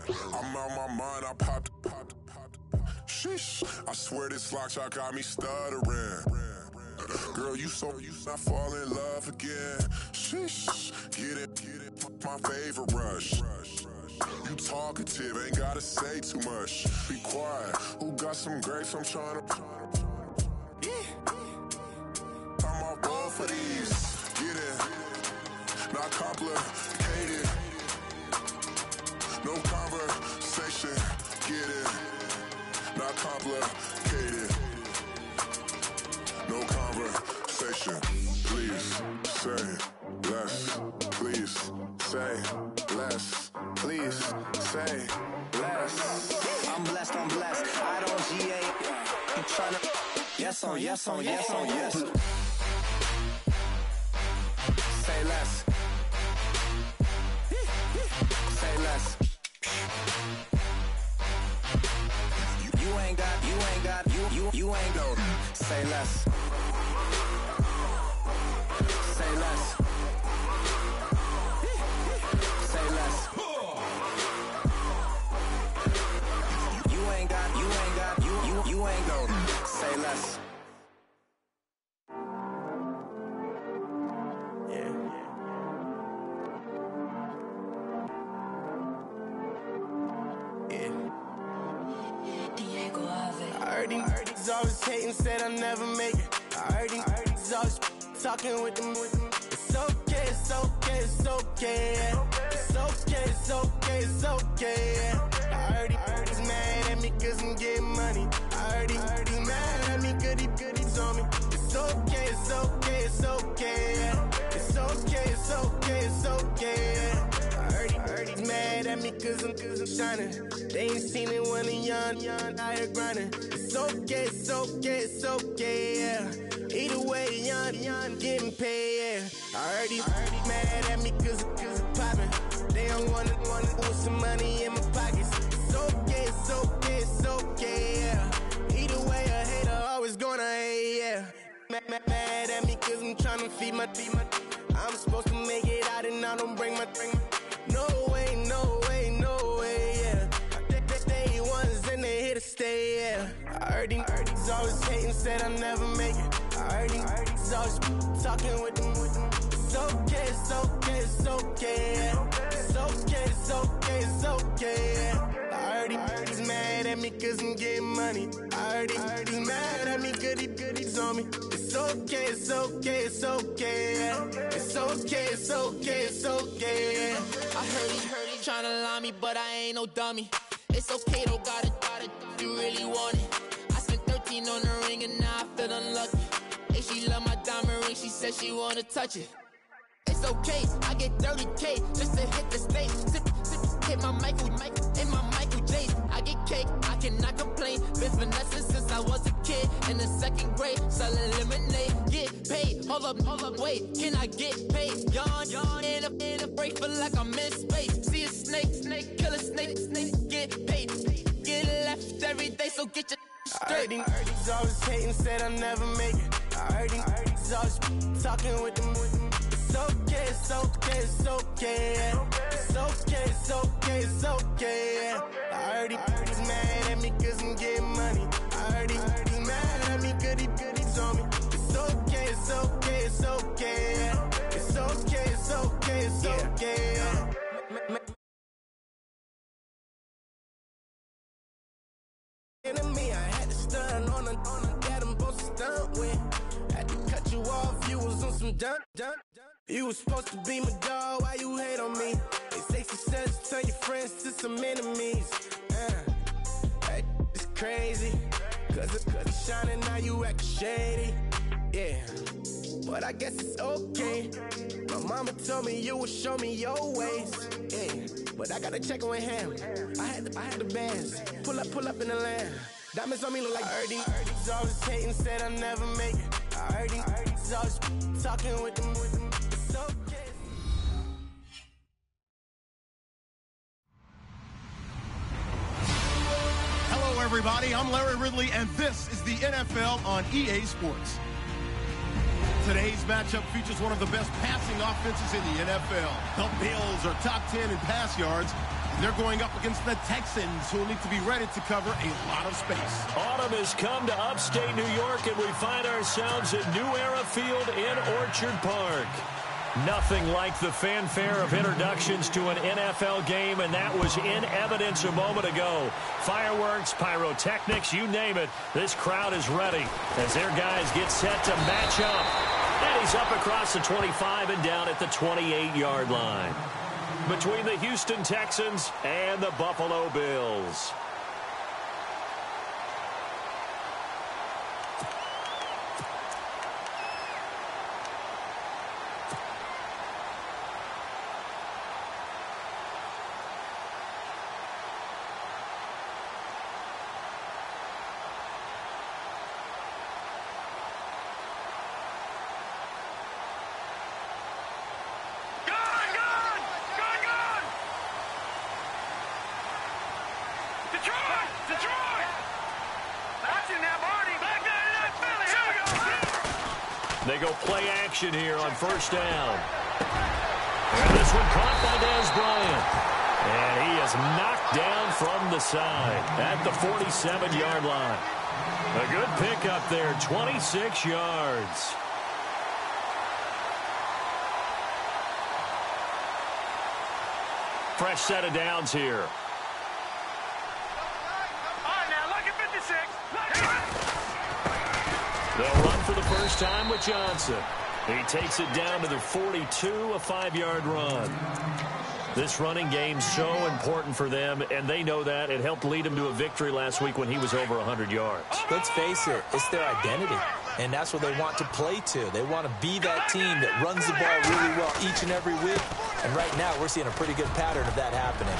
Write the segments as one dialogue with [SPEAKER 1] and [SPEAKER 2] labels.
[SPEAKER 1] I'm out my mind, I popped. Sheesh, I swear this lock shot got me stuttering. Girl, you not fall in love again. Sheesh, get it, my favorite rush. You talkative, ain't gotta say too much. Be quiet, who got some grapes? I'm trying to. I'm off both of these. Get it, not complicated. No conversation, get it, not complicated. No conversation, please say less. Please say less. Please say less.
[SPEAKER 2] I'm blessed, I don't GA. I'm tryna. Yes on, yes on, yes on, yes. Say less. Say less. You ain't got, say less. Say less. Say less. You ain't got, say less.
[SPEAKER 3] I heard he's always hating, said I'll never make it. I heard he's always talking with them. It's okay, it's okay, it's okay. It's okay, it's okay, it's okay. I heard he's mad at me cause I'm getting money. I heard he's mad at me cause he's on me. It's okay, it's okay, it's okay. It's okay, it's okay, it's okay. I heard he's mad at me cause I'm shining. They ain't seen it when I'm young, out here grinding. It's okay, it's okay, it's okay, yeah. Either way, young, getting paid, yeah. I heard he's mad at me cause I'm poppin'. They don't wanna put some money in my pockets. It's okay, it's okay, it's okay, yeah. Either way, a hater always gonna hate, yeah. Mad at me cause I'm tryna feed my I'm supposed to make it out and I don't bring my No way, no way, no way, yeah. They ones and they here to stay, yeah. I heard he's always hating, said I'll never make it. I heard he's always talking with them. It's okay, it's okay, it's okay, yeah. It's okay, it's okay, it's okay, yeah. I heard he's mad at me cause I'm getting money. I heard he's mad at me cause he's on me. It's okay, it's okay, it's okay, yeah. It's okay, it's okay, it's okay, yeah.
[SPEAKER 4] I heard he tryna lie me, but I ain't no dummy. It's okay though, got it, you really want it. I spent 13 on the ring and now I feel unlucky. Hey, she love my diamond ring, she said she wanna touch it. It's okay, I get 30K just to hit the stage. Sip, hit my Michael in my Michael J's. I get cake, I cannot complain. Been finessing since I was a kid in the 2nd grade. Selling lemonade, get paid. Hold up, wait, can I get paid? Yawn in a break, feel like I'm in space. See a snake, kill a snake, get paid. Get left every day, so get your straight.
[SPEAKER 3] I heard he's always hating, said I'll never make it. I heard he's always talking with them. It's okay, it's okay, it's okay, yeah. It's okay, it's okay, it's okay, yeah. I heard he's mad at me cause I'm getting money. I heard he's mad at me cause he's on me. It's okay, it's okay, it's okay, yeah. It's okay, it's okay, it's okay, yeah. Enemy, I had to stun on a that I'm supposed to stunt with. Had to cut you off, you was on some dun. You was supposed to be my dog, why you hate on me? They say success turn your friends to some enemies. Hey, it's crazy, cause it's shining, now you actin' shady. Yeah, but I guess it's okay. My mama told me you would show me your ways. Yeah, but I gotta check with him. I had the bands. Pull up in the land. Diamonds on me look like Erdy. He's always hating, said I'll never make it. I heard he's always talking with them. It's okay.
[SPEAKER 5] Hello, everybody. I'm Larry Ridley, and this is the NFL on EA Sports. Today's matchup features one of the best passing offenses in the NFL. The Bills are top 10 in pass yards. They're going up against the Texans, who will need to be ready to cover a lot of space.
[SPEAKER 6] Autumn has come to upstate New York, and we find ourselves at New Era Field in Orchard Park. Nothing like the fanfare of introductions to an NFL game, and that was in evidence a moment ago. Fireworks, pyrotechnics, you name it. This crowd is ready as their guys get set to match up. And he's up across the 25 and down at the 28-yard line. Between the Houston Texans and the Buffalo Bills. They go play action here on first down. And this one caught by Dez Bryant. And he is knocked down from the side at the 47-yard line. A good pickup there, 26 yards. Fresh set of downs here. They'll run for the first time with Johnson. He takes it down to the 42, a 5-yard run. This running game's so important for them, and they know that. It helped lead him to a victory last week when he was over 100 yards.
[SPEAKER 7] Let's face it, it's their identity, and that's what they want to play to. They want to be that team that runs the ball really well each and every week, and right now we're seeing a pretty good pattern of that happening.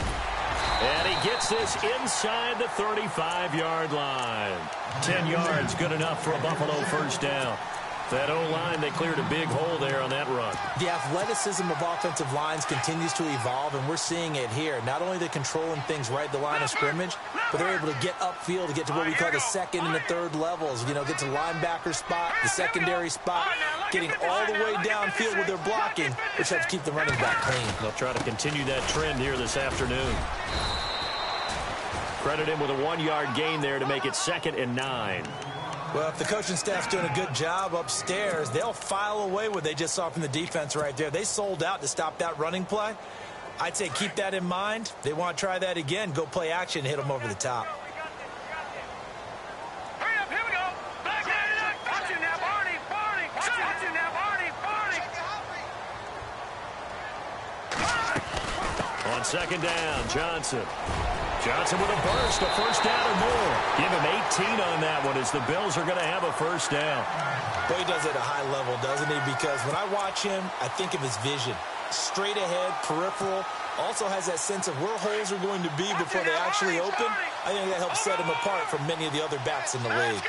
[SPEAKER 6] And he gets this inside the 35-yard line. 10 yards, good enough for a Buffalo first down. That O-line, they cleared a big hole there on that run.
[SPEAKER 7] The athleticism of offensive lines continues to evolve, and we're seeing it here. Not only are they controlling things right at the line of scrimmage, but they're able to get upfield to get to what we call the second and the third levels. You know, get to the linebacker spot, the secondary spot, getting all the way downfield with their blocking, which helps keep the running back clean.
[SPEAKER 6] They'll try to continue that trend here this afternoon. Credit him with a 1-yard gain there to make it 2nd and 9.
[SPEAKER 7] Well, if the coaching staff's doing a good job upstairs, they'll file away what they just saw from the defense right there. They sold out to stop that running play. I'd say keep that in mind. They want to try that again. Go play action, hit them over the top.
[SPEAKER 8] Hurry up, here we go. Back in. Watch it now, Barney. Watch it now, Barney.
[SPEAKER 6] On second down, Johnson. Johnson with a burst, a first down or more. Give him 18 on that one as the Bills are going to have a first down.
[SPEAKER 7] Boy, he does it at a high level, doesn't he? Because when I watch him, I think of his vision. Straight ahead, peripheral. Also has that sense of where holes are going to be before they actually open. I think that helps set him apart from many of the other backs in the league.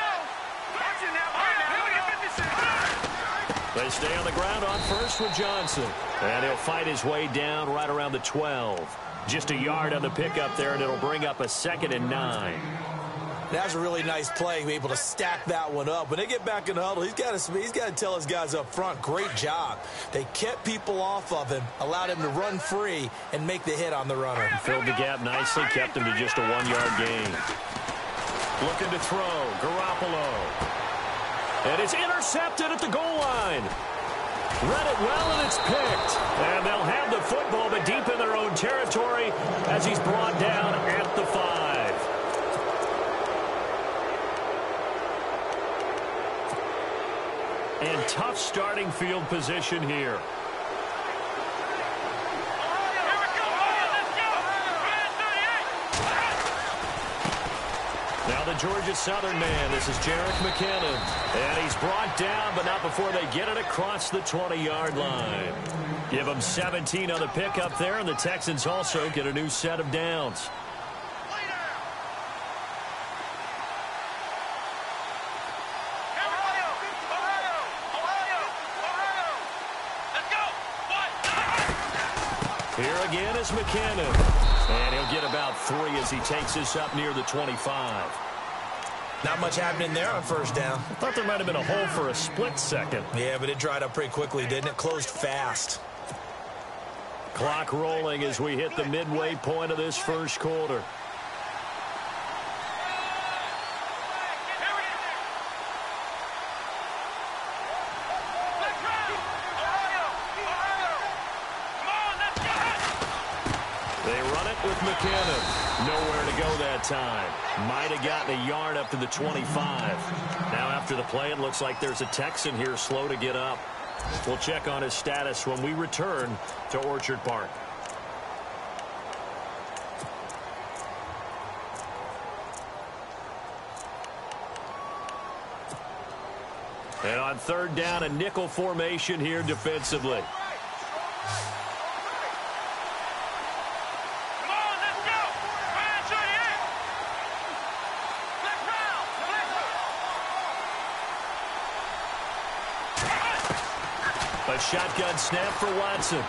[SPEAKER 6] They stay on the ground on first with Johnson. And he'll fight his way down right around the 12. Just a yard on the pickup there, and it'll bring up a 2nd and 9.
[SPEAKER 7] That was a really nice play, able to stack that one up. When they get back in the huddle, he's got to tell his guys up front, great job. They kept people off of him, allowed him to run free, and make the hit on the runner.
[SPEAKER 6] He filled the gap nicely, kept him to just a 1-yard gain. Looking to throw, Garoppolo. And it's intercepted at the goal line. Read it well, and it's picked. And they'll have the football, but deep in their own territory as he's brought down at the 5. And tough starting field position here. Now the Georgia Southern man, this is Jerick McKinnon. And he's brought down, but not before they get it across the 20-yard line. Give them 17 on the pickup there, and the Texans also get a new set of downs. Here again is McKinnon. And he'll get about 3 as he takes this up near the 25.
[SPEAKER 7] Not much happening there on first down.
[SPEAKER 6] I thought there might have been a hole for a split second.
[SPEAKER 7] Yeah, but it dried up pretty quickly, didn't it? Closed fast.
[SPEAKER 6] Clock rolling as we hit the midway point of this first quarter. They run it with McKinnon. Nowhere to go that time. Might have gotten a yard up to the 25. Now after the play, it looks like there's a Texan here slow to get up. We'll check on his status when we return to Orchard Park. And on third down, a nickel formation here defensively. A shotgun snap for Watson.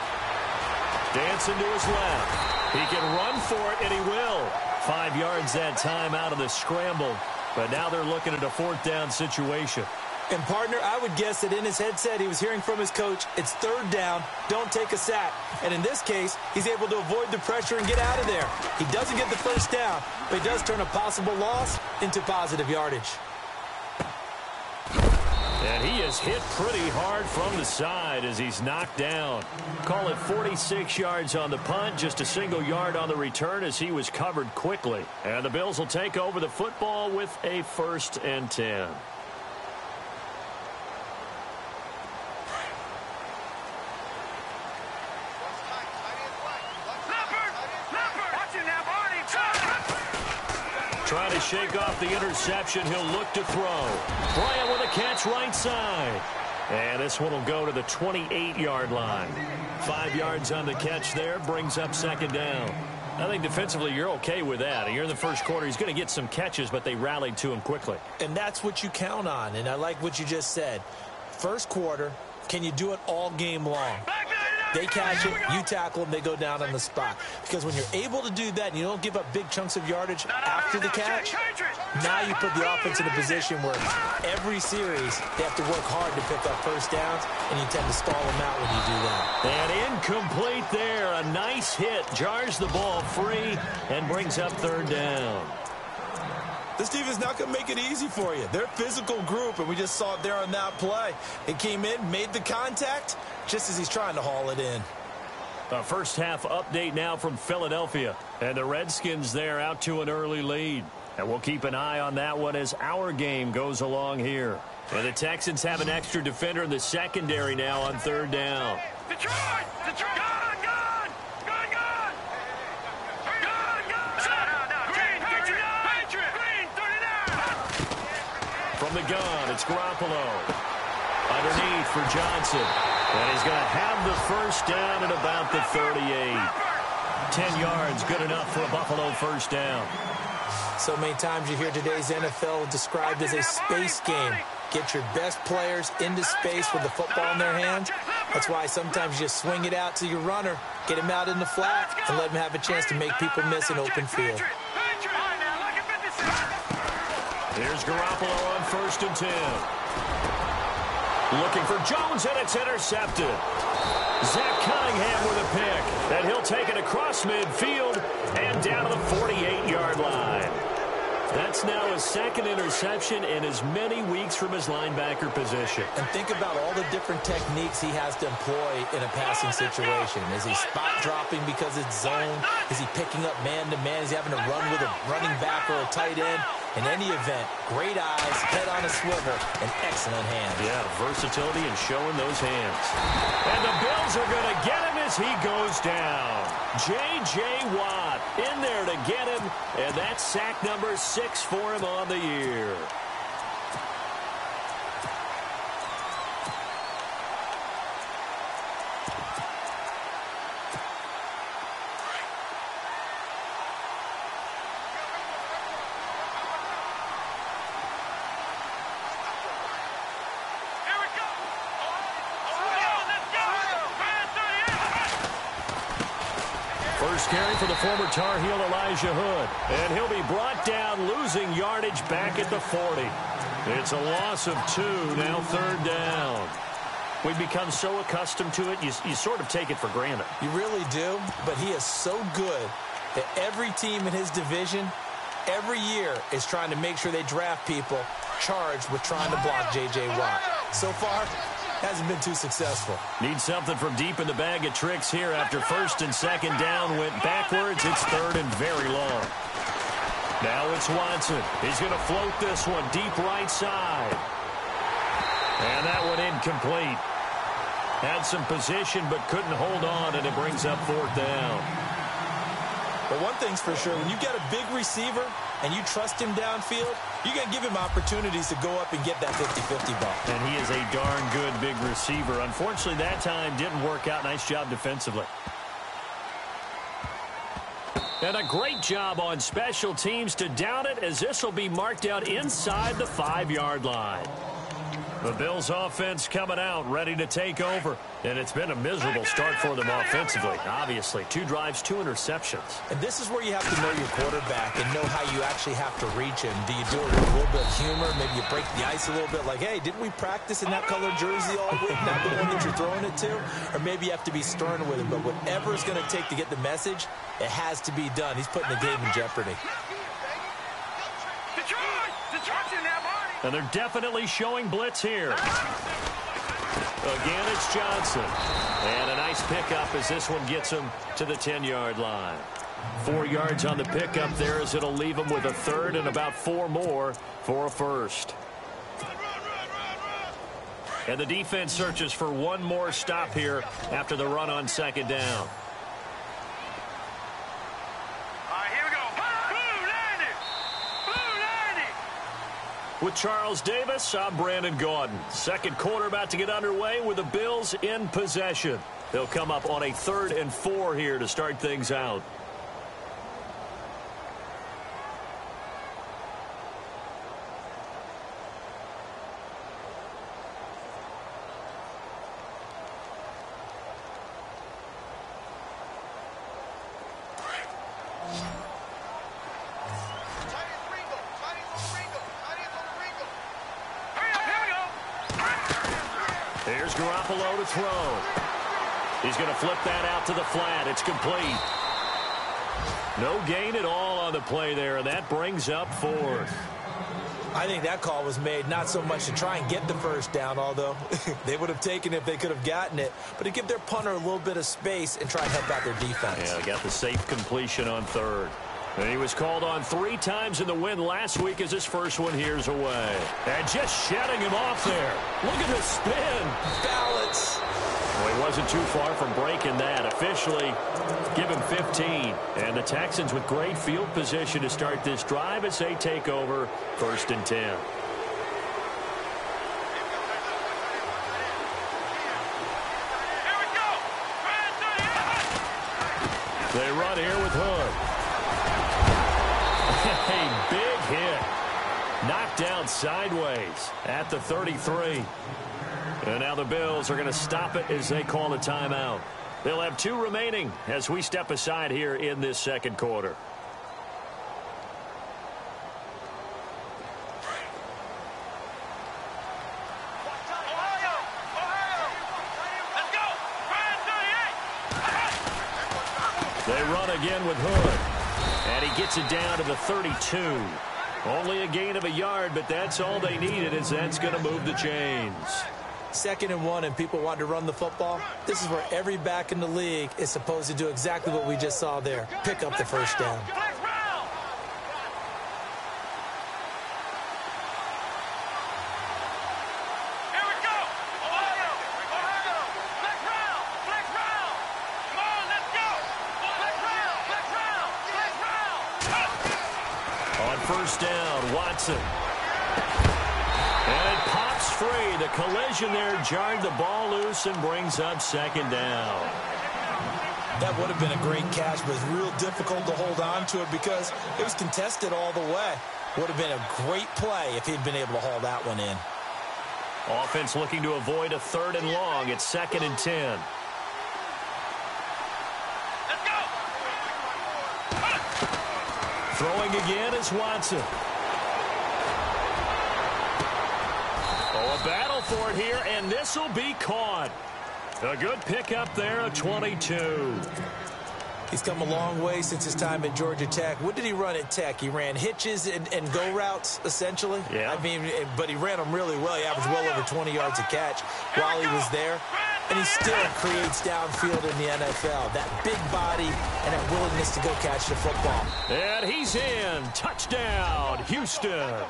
[SPEAKER 6] Dancing to his left. He can run for it, and he will. 5 yards that time out of the scramble. But now they're looking at a fourth down situation.
[SPEAKER 7] And, partner, I would guess that in his headset he was hearing from his coach, it's third down, don't take a sack. And in this case, he's able to avoid the pressure and get out of there. He doesn't get the first down, but he does turn a possible loss into positive yardage.
[SPEAKER 6] And he is hit pretty hard from the side as he's knocked down. Call it 46 yards on the punt, just a single yard on the return as he was covered quickly. And the Bills will take over the football with a 1st and 10. Trying to shake off the interception. He'll look to throw. Bryant with a catch right side. And this one will go to the 28-yard line. 5 yards on the catch there. Brings up second down. I think defensively you're okay with that. You're in the first quarter. He's going to get some catches, but they rallied to him quickly.
[SPEAKER 7] And that's what you count on. And I like what you just said. First quarter, can you do it all game long? They catch it, you tackle them, they go down on the spot. Because when you're able to do that and you don't give up big chunks of yardage after the catch, now you put the offense in a position where every series they have to work hard to pick up first downs, and you tend to stall them out when you do that.
[SPEAKER 6] And incomplete there. A nice hit. Jars the ball free and brings up third down.
[SPEAKER 7] This team is not going to make it easy for you. They're a physical group, and we just saw it there on that play. It came in, made the contact, just as he's trying to haul it in.
[SPEAKER 6] A first half update now from Philadelphia. And the Redskins there out to an early lead. And we'll keep an eye on that one as our game goes along here. And the Texans have an extra defender in the secondary now on third down.
[SPEAKER 8] Detroit! Detroit! Gone! Gone! Gone! Gone! Gone! Gone! Green! Patriot! Green! 39!
[SPEAKER 6] From the gun, it's Garoppolo. Underneath for Johnson. And he's going to have the first down at about the 38. 10 yards, good enough for a Buffalo first down.
[SPEAKER 7] So many times you hear today's NFL described as a space game. Get your best players into space with the football in their hands. That's why sometimes you just swing it out to your runner, get him out in the flat, and let him have a chance to make people miss an open field.
[SPEAKER 6] Here's Garoppolo on 1st and 10. Looking for Jones, and it's intercepted. Zach Cunningham with a pick, and he'll take it across midfield and down to the 48-yard line. That's now his second interception in as many weeks from his linebacker position.
[SPEAKER 7] And think about all the different techniques he has to employ in a passing situation. Is he spot dropping because it's zone? Is he picking up man-to-man? Is he having to run with a running back or a tight end? In any event, great eyes, head on a swivel, and excellent hands.
[SPEAKER 6] Yeah, versatility and showing those hands. And the Bills are going to get him as he goes down. J.J. Watt in there to get him, and that's sack number 6 for him on the year. First carry for the former Tar Heel Elijah Hood. And he'll be brought down, losing yardage back at the 40. It's a loss of 2, now third down. We've become so accustomed to it, you sort of take it for granted.
[SPEAKER 7] You really do, but he is so good that every team in his division, every year, is trying to make sure they draft people charged with trying to block J.J. Watt. So far, hasn't been too successful.
[SPEAKER 6] Need something from deep in the bag of tricks here after first and second down went backwards. It's third and very long. Now it's Watson. He's going to float this one deep right side. And that one incomplete. Had some position but couldn't hold on, and it brings up fourth down.
[SPEAKER 7] But one thing's for sure, when you get a big receiver and you trust him downfield, you're going to give him opportunities to go up and get that 50-50 ball.
[SPEAKER 6] And he is a darn good big receiver. Unfortunately, that time didn't work out. Nice job defensively. And a great job on special teams to down it, as this will be marked out inside the 5-yard line. The Bills offense coming out, ready to take over. And it's been a miserable start for them offensively, obviously. 2 drives, 2 interceptions.
[SPEAKER 7] And this is where you have to know your quarterback and know how you actually have to reach him. Do you do it with a little bit of humor? Maybe you break the ice a little bit like, hey, didn't we practice in that color jersey all week? Not the one that you're throwing it to? Or maybe you have to be stern with him. But whatever it's going to take to get the message, it has to be done. He's putting the game in jeopardy.
[SPEAKER 6] And they're definitely showing blitz here. Again, it's Johnson. And a nice pickup as this one gets him to the 10-yard line. 4 yards on the pickup there, as it'll leave him with a third and about 4 more for a first. And the defense searches for one more stop here after the run on second down. With Charles Davis, I'm Brandon Gaudin. Second quarter about to get underway with the Bills in possession. They'll come up on a 3rd and 4 here to start things out. Here's Garoppolo to throw. He's going to flip that out to the flat. It's complete. No gain at all on the play there, and that brings up 4th.
[SPEAKER 7] I think that call was made not so much to try and get the first down, although they would have taken it if they could have gotten it, but to give their punter a little bit of space and try and help out their defense.
[SPEAKER 6] Yeah, they got the safe completion on 3rd. And he was called on 3 times in the win last week, as his first one here's away. And just shedding him off there. Look at the spin.
[SPEAKER 7] Balance.
[SPEAKER 6] Well, he wasn't too far from breaking that. Officially, give him 15. And the Texans with great field position to start this drive as they take over 1st and 10. They run here with Hood. A big hit. Knocked down sideways at the 33. And now the Bills are going to stop it as they call a timeout. They'll have 2 remaining as we step aside here in this second quarter. They run again with Hood. And he gets it down to the 32. Only a gain of a yard, but that's all they needed, as that's going to move the chains.
[SPEAKER 7] 2nd and 1 and people want to run the football. This is where every back in the league is supposed to do exactly what we just saw there. Pick up the first down.
[SPEAKER 6] First down, Watson. And it pops free. The collision there jarred the ball loose and brings up 2nd down.
[SPEAKER 7] That would have been a great catch, but it's real difficult to hold on to it because it was contested all the way. Would have been a great play if he'd been able to haul that one in.
[SPEAKER 6] Offense looking to avoid a 3rd and long. It's 2nd and 10. Throwing again is Watson. Oh, a battle for it here, and this will be caught. A good pickup there of 22.
[SPEAKER 7] He's come a long way since his time at Georgia Tech. What did he run at Tech? He ran hitches and go routes, essentially.
[SPEAKER 6] Yeah.
[SPEAKER 7] I mean, but he ran them really well. He averaged well over 20 yards a catch while he was there. And he still creates downfield in the NFL. That big body and that willingness to go catch the football.
[SPEAKER 6] And he's in. Touchdown, Houston.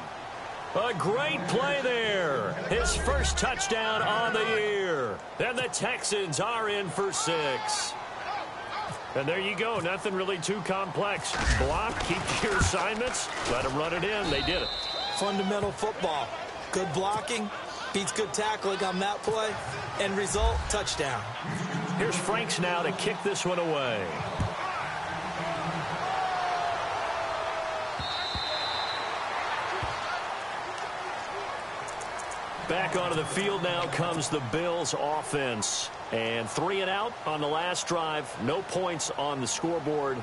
[SPEAKER 6] A great play there. His first touchdown on the year. And the Texans are in for 6. And there you go. Nothing really too complex. Block, keep your assignments, let them run it in. They did it.
[SPEAKER 7] Fundamental football. Good blocking, beats good tackling on that play. End result, touchdown.
[SPEAKER 6] Here's Franks now to kick this one away. Back onto the field now comes the Bills offense. And 3 and out on the last drive. No points on the scoreboard. A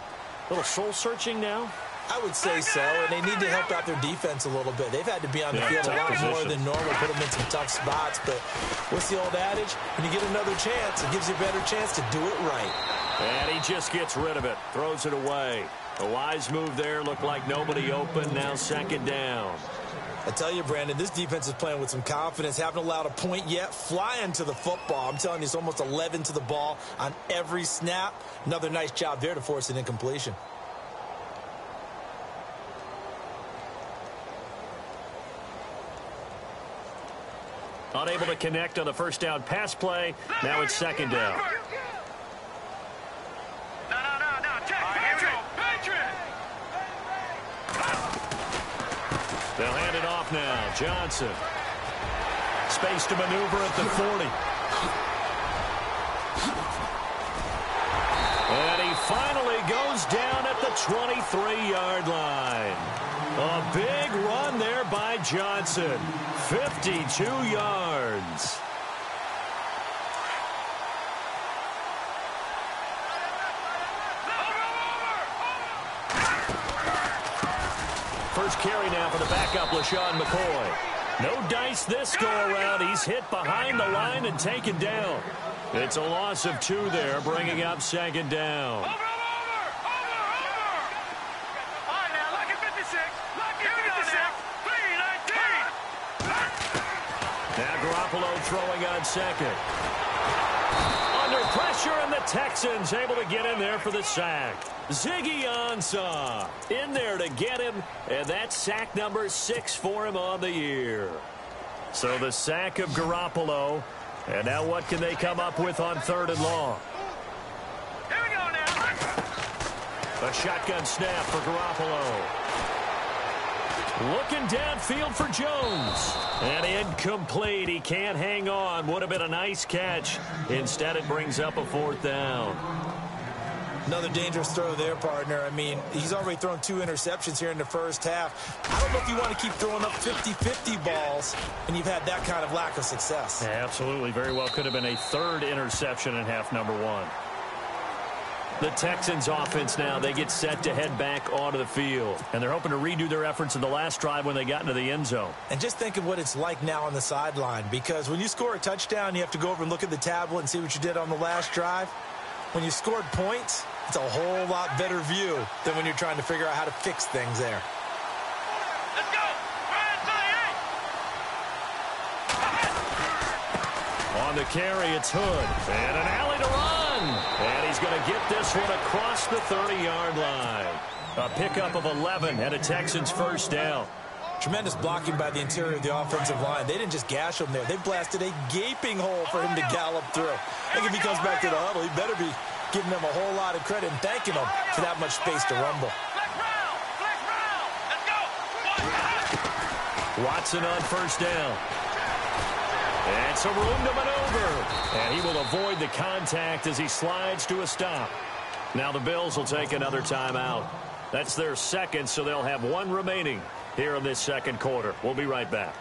[SPEAKER 6] little soul-searching now?
[SPEAKER 7] I would say so, and they need to help out their defense a little bit. They've had to be on the field a lot more than normal, put them in some tough spots. But what's the old adage? When you get another chance, it gives you a better chance to do it right.
[SPEAKER 6] And he just gets rid of it, throws it away. A wise move there, looked like nobody open, now 2nd down.
[SPEAKER 7] I tell you, Brandon, this defense is playing with some confidence. Haven't allowed a point yet. Flying to the football. I'm telling you, it's almost 11 to the ball on every snap. Another nice job there to force an incompletion.
[SPEAKER 6] Unable to connect on the first down pass play. Now it's 2nd down. They'll hand it off now. Johnson. Space to maneuver at the 40. And he finally goes down at the 23-yard line. A big run there by Johnson. 52 yards. First carry now for the backup, LaShawn McCoy. No dice this go-around. He's hit behind the line and taken down. It's a loss of 2 there, bringing up 2nd down.
[SPEAKER 8] Over. All right, now, look at 56. Look at 56. 3-19.
[SPEAKER 6] Now Garoppolo throwing on 2nd. Under pressure, and the Texans able to get in there for the sack. Ziggy Ansah in there to get him, and that's sack number 6 for him on the year. So the sack of Garoppolo, and now what can they come up with on 3rd and long?
[SPEAKER 8] Here we go now.
[SPEAKER 6] A shotgun snap for Garoppolo. Looking downfield for Jones. And incomplete. He can't hang on. Would have been a nice catch. Instead, it brings up a 4th down.
[SPEAKER 7] Another dangerous throw there, partner. I mean, he's already thrown 2 interceptions here in the first half. I don't know if you want to keep throwing up 50-50 balls, and you've had that kind of lack of success.
[SPEAKER 6] Yeah, absolutely. Very well could have been a 3rd interception in half number 1. The Texans offense now, they get set to head back onto the field. And they're hoping to redo their efforts in the last drive when they got into the end zone.
[SPEAKER 7] And just think of what it's like now on the sideline, because when you score a touchdown, you have to go over and look at the tablet and see what you did on the last drive. When you scored points, it's a whole lot better view than when you're trying to figure out how to fix things there.
[SPEAKER 8] Let's go.
[SPEAKER 6] On the carry, it's Hood. And an alley to run. And he's going to get this one across the 30-yard line. A pickup of 11 and a Texans first down.
[SPEAKER 7] Tremendous blocking by the interior of the offensive line. They didn't just gash him there. They blasted a gaping hole for him to gallop through. I think if he comes back to the huddle, he better be giving them a whole lot of credit and thanking them for that much space to rumble.
[SPEAKER 6] Watson on first down. And some room to maneuver. And he will avoid the contact as he slides to a stop. Now the Bills will take another timeout. That's their 2nd, so they'll have 1 remaining here in this 2nd quarter. We'll be right back.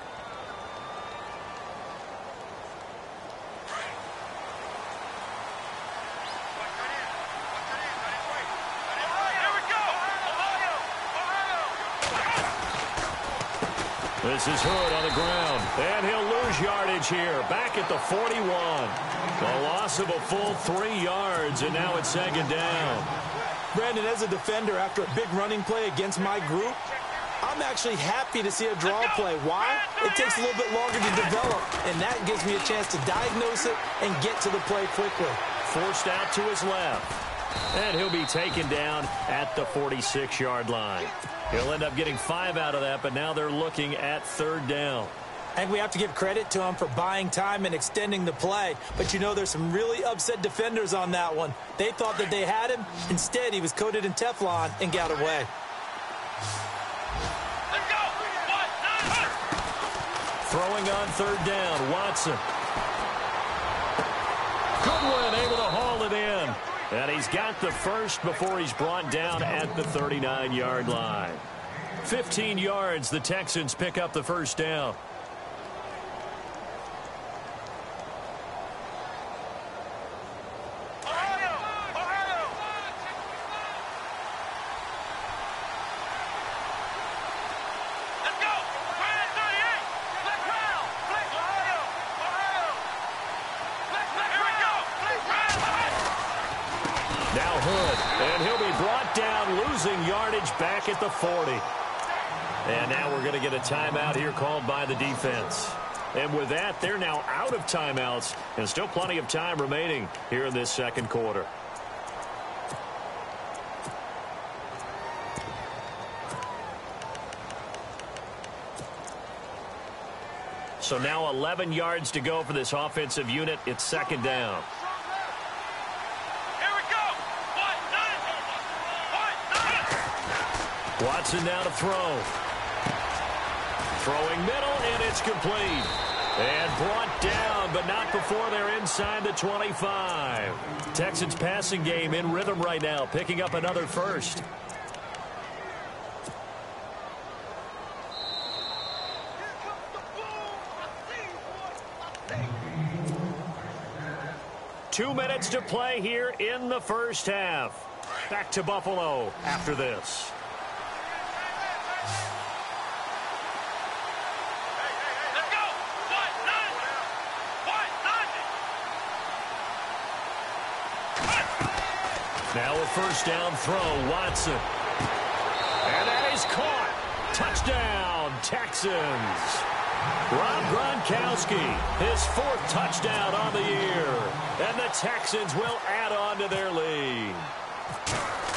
[SPEAKER 6] This is Hood on the ground, and he'll lose yardage here, back at the 41. A loss of a full 3 yards, and now it's second down.
[SPEAKER 7] Brandon, as a defender, after a big running play against my group, I'm actually happy to see a draw play. Why? It takes a little bit longer to develop, and that gives me a chance to diagnose it and get to the play quickly.
[SPEAKER 6] Forced out to his left, and he'll be taken down at the 46-yard line. He'll end up getting 5 out of that, but now they're looking at third down.
[SPEAKER 7] And we have to give credit to him for buying time and extending the play. But, you know, there's some really upset defenders on that one. They thought that they had him. Instead, he was coated in Teflon and got away.
[SPEAKER 8] Let's go.
[SPEAKER 6] Throwing on third down, Watson. Goodwin able to haul it in. And he's got the first before he's brought down at the 39-yard line. 15 yards, the Texans pick up the first down. Back at the 40. And now we're going to get a timeout here called by the defense. And with that, they're now out of timeouts, and still plenty of time remaining here in this second quarter. So now 11 yards to go for this offensive unit. It's second down. Watson now to throw. Throwing middle, and it's complete. And brought down, but not before they're inside the 25. Texans passing game in rhythm right now, picking up another first. Two minutes to play here in the first half. Back to Buffalo after this. Now a first down throw, Watson. And that is caught. Touchdown, Texans. Rob Gronkowski, his 4th touchdown on the year. And the Texans will add on to their lead.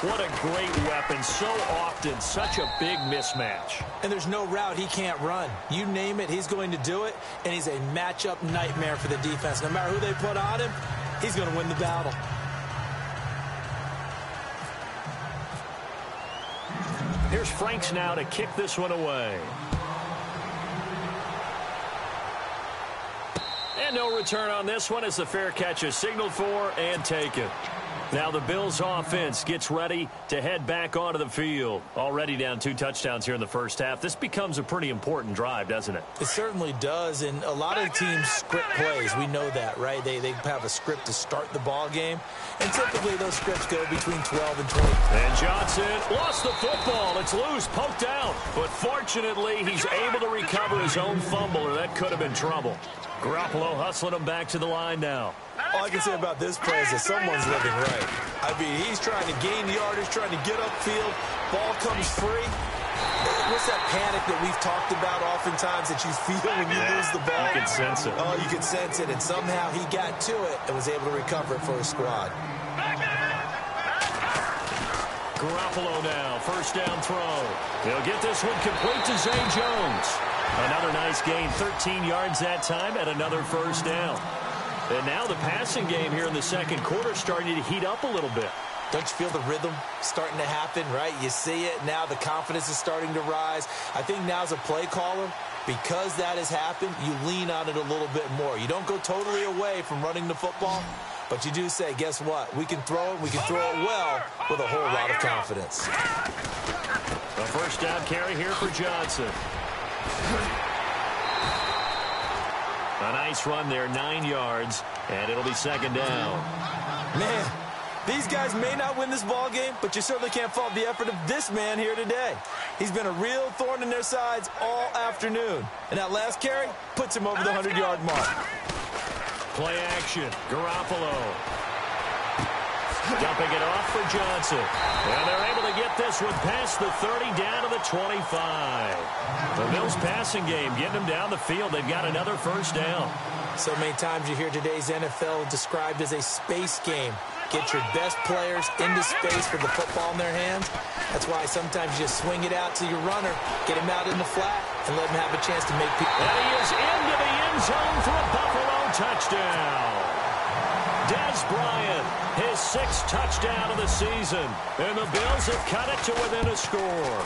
[SPEAKER 6] What a great weapon. So often, such a big mismatch.
[SPEAKER 7] And there's no route he can't run. You name it, he's going to do it. And he's a matchup nightmare for the defense. No matter who they put on him, he's going to win the battle.
[SPEAKER 6] Here's Franks now to kick this one away. And no return on this one as the fair catch is signaled for and taken. Now the Bills offense gets ready to head back onto the field. Already down 2 touchdowns here in the first half. This becomes a pretty important drive, doesn't it?
[SPEAKER 7] It certainly does, and a lot of teams script plays. We know that, right? They have a script to start the ball game, and typically those scripts go between 12 and 20.
[SPEAKER 6] And Johnson lost the football. It's loose, poked out. But fortunately, he's able to recover his own fumble, or that could have been trouble. Garoppolo hustling him back to the line now.
[SPEAKER 7] All I can say about this play is that someone's living right. I mean, he's trying to gain yardage, trying to get upfield. Ball comes free. What's that panic that we've talked about oftentimes that you feel when you lose the ball?
[SPEAKER 6] You can sense it.
[SPEAKER 7] Oh, you can sense it, and somehow he got to it and was able to recover it for his squad.
[SPEAKER 6] Garoppolo now, first down throw. He'll get this one complete to Zay Jones. Another nice gain, 13 yards that time, and another first down. And now the passing game here in the second quarter starting to heat up a little bit.
[SPEAKER 7] Don't you feel the rhythm starting to happen, right? You see it. Now the confidence is starting to rise. I think now as a play caller, because that has happened, you lean on it a little bit more. You don't go totally away from running the football, but you do say, guess what? We can throw it. We can throw it well with a whole lot of confidence.
[SPEAKER 6] A first down carry here for Johnson. A nice run there, 9 yards, and it'll be second down.
[SPEAKER 7] Man, These guys may not win this ball game, but you certainly can't fault the effort of this man here today. He's been a real thorn in their sides all afternoon. And that last carry puts him over the 100-yard mark.
[SPEAKER 6] Play action. Garoppolo. Dumping it off for Johnson. And they're able to get this one past the 30 down to the 25. The Bills passing game getting them down the field. They've got another first down.
[SPEAKER 7] So many times you hear today's NFL described as a space game. Get your best players into space with the football in their hands. That's why sometimes you just swing it out to your runner, get him out in the flat, and let him have a chance to make people.
[SPEAKER 6] And he is into the end zone for a Buffalo touchdown. Dez Bryant, his 6th touchdown of the season. And the Bills have cut it to within a score.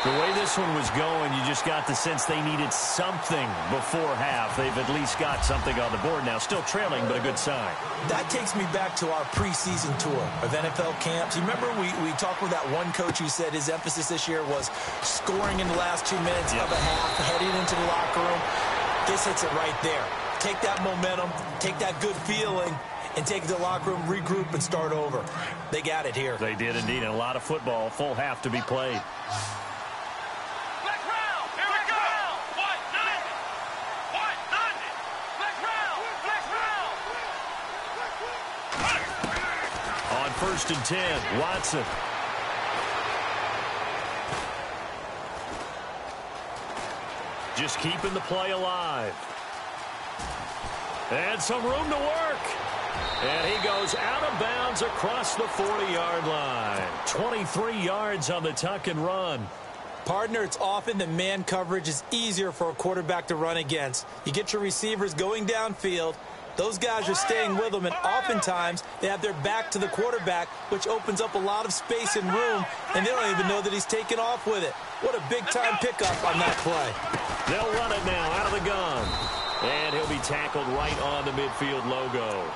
[SPEAKER 6] The way this one was going, you just got the sense they needed something before half. They've at least got something on the board now. Still trailing, but a good sign.
[SPEAKER 7] That takes me back to our preseason tour of NFL camps. You remember we talked with that one coach who said his emphasis this year was scoring in the last 2 minutes of a half, heading into the locker room. This hits it right there. Take that momentum, take that good feeling, and take it to the locker room, regroup, and start over. They got it here.
[SPEAKER 6] They did indeed, and a lot of football, full half to be played. First and 10, Watson. Just keeping the play alive. And some room to work. And he goes out of bounds across the 40-yard line. 23 yards on the tuck and run.
[SPEAKER 7] Partner, it's often that man coverage is easier for a quarterback to run against. You get your receivers going downfield. Those guys are staying with them, and oftentimes they have their back to the quarterback, which opens up a lot of space and room, and they don't even know that he's taken off with it. What a big-time pickup on that play.
[SPEAKER 6] They'll run it now out of the gun. And he'll be tackled right on the midfield logo.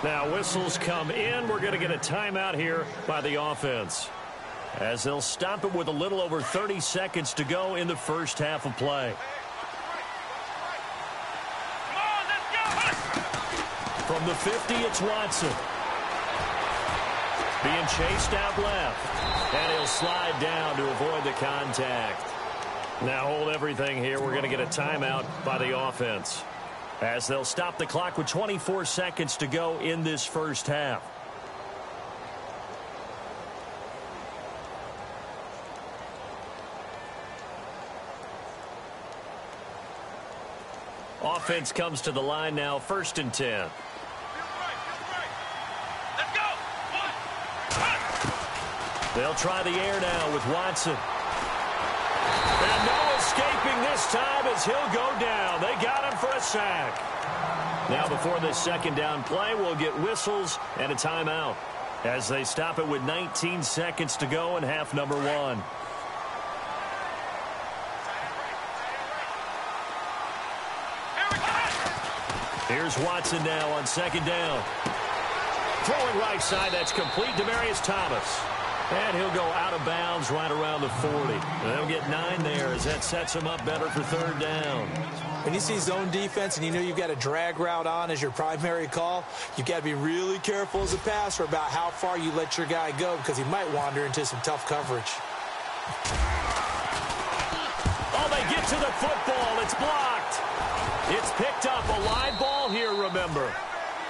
[SPEAKER 6] Now whistles come in. We're going to get a timeout here by the offense, as they'll stop it with a little over 30 seconds to go in the first half of play. From the 50, it's Watson. Being chased out left. And he'll slide down to avoid the contact. Now hold everything here. We're going to get a timeout by the offense, as they'll stop the clock with 24 seconds to go in this first half. Offense comes to the line now, first and 10. They'll try the air now with Watson. And no escaping this time as he'll go down. They got him for a sack. Now before this second down play, we'll get whistles and a timeout, as they stop it with 19 seconds to go in half number 1. Here's Watson now on second down. Throwing right side, that's complete. Demaryius Thomas. And he'll go out of bounds right around the 40. And they'll get 9 there, as that sets him up better for third down.
[SPEAKER 7] When you see zone defense and you know you've got a drag route on as your primary call, you've got to be really careful as a passer about how far you let your guy go, because he might wander into some tough coverage.
[SPEAKER 6] Oh, they get to the football. It's blocked. It's picked up. A live ball here, remember.